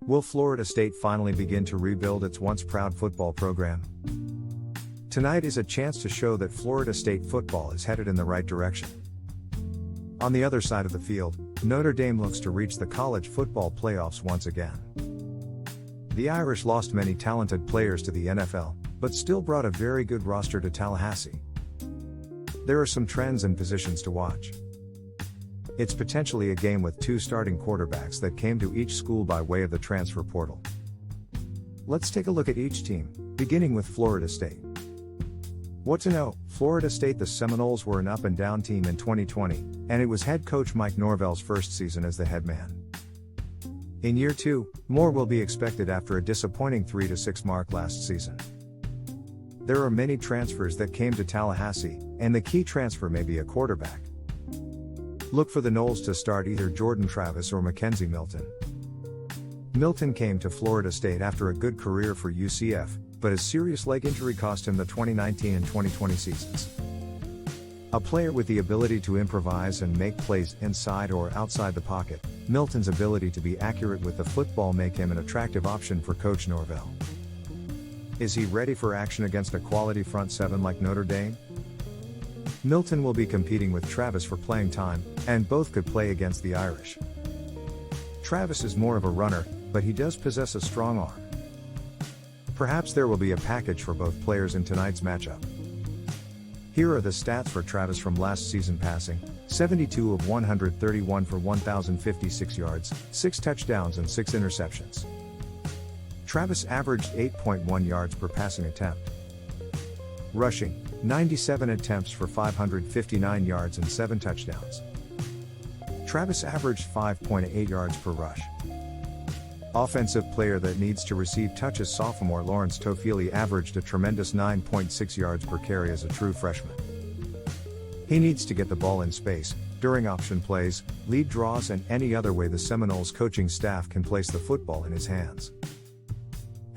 Will Florida State finally begin to rebuild its once proud football program? Tonight is a chance to show that Florida State football is headed in the right direction. On the other side of the field, Notre Dame looks to reach the college football playoffs once again. The Irish lost many talented players to the NFL, but still brought a very good roster to Tallahassee. There are some trends and positions to watch. It's potentially a game with two starting quarterbacks that came to each school by way of the transfer portal. Let's take a look at each team, beginning with Florida State. What to know: Florida State the Seminoles were an up-and-down team in 2020, and it was head coach Mike Norvell's first season as the head man. In year 2, more will be expected after a disappointing 3-6 mark last season. There are many transfers that came to Tallahassee, and the key transfer may be a quarterback. Look for the Noles to start either Jordan Travis or McKenzie Milton. Milton came to Florida State after a good career for UCF, but a serious leg injury cost him the 2019 and 2020 seasons. A player with the ability to improvise and make plays inside or outside the pocket, Milton's ability to be accurate with the football make him an attractive option for Coach Norvell. Is he ready for action against a quality front seven like Notre Dame? Milton will be competing with Travis for playing time, and both could play against the Irish. Travis is more of a runner, but he does possess a strong arm. Perhaps there will be a package for both players in tonight's matchup. Here are the stats for Travis from last season: passing, 72 of 131 for 1,056 yards, 6 touchdowns and 6 interceptions. Travis averaged 8.1 yards per passing attempt. Rushing, 97 attempts for 559 yards and 7 touchdowns. Travis averaged 5.8 yards per rush. Offensive player that needs to receive touches: sophomore Lawrance Toafili averaged a tremendous 9.6 yards per carry as a true freshman. He needs to get the ball in space, during option plays, lead draws and any other way the Seminoles coaching staff can place the football in his hands.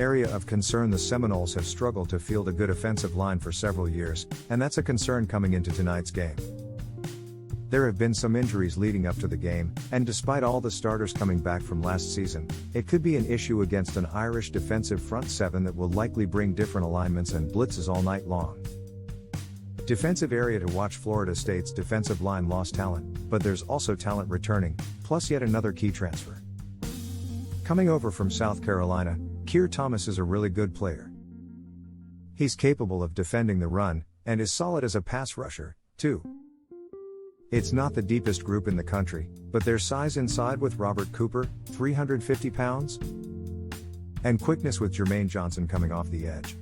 Area of concern: the Seminoles have struggled to field a good offensive line for several years, and that's a concern coming into tonight's game. There have been some injuries leading up to the game, and despite all the starters coming back from last season, it could be an issue against an Irish defensive front seven that will likely bring different alignments and blitzes all night long. Defensive area to watch: Florida State's defensive line lost talent, but there's also talent returning, plus yet another key transfer. Coming over from South Carolina, Keir Thomas is a really good player. He's capable of defending the run, and is solid as a pass rusher, too. It's not the deepest group in the country, but there's size inside with Robert Cooper, 350 pounds, and quickness with Jermaine Johnson coming off the edge.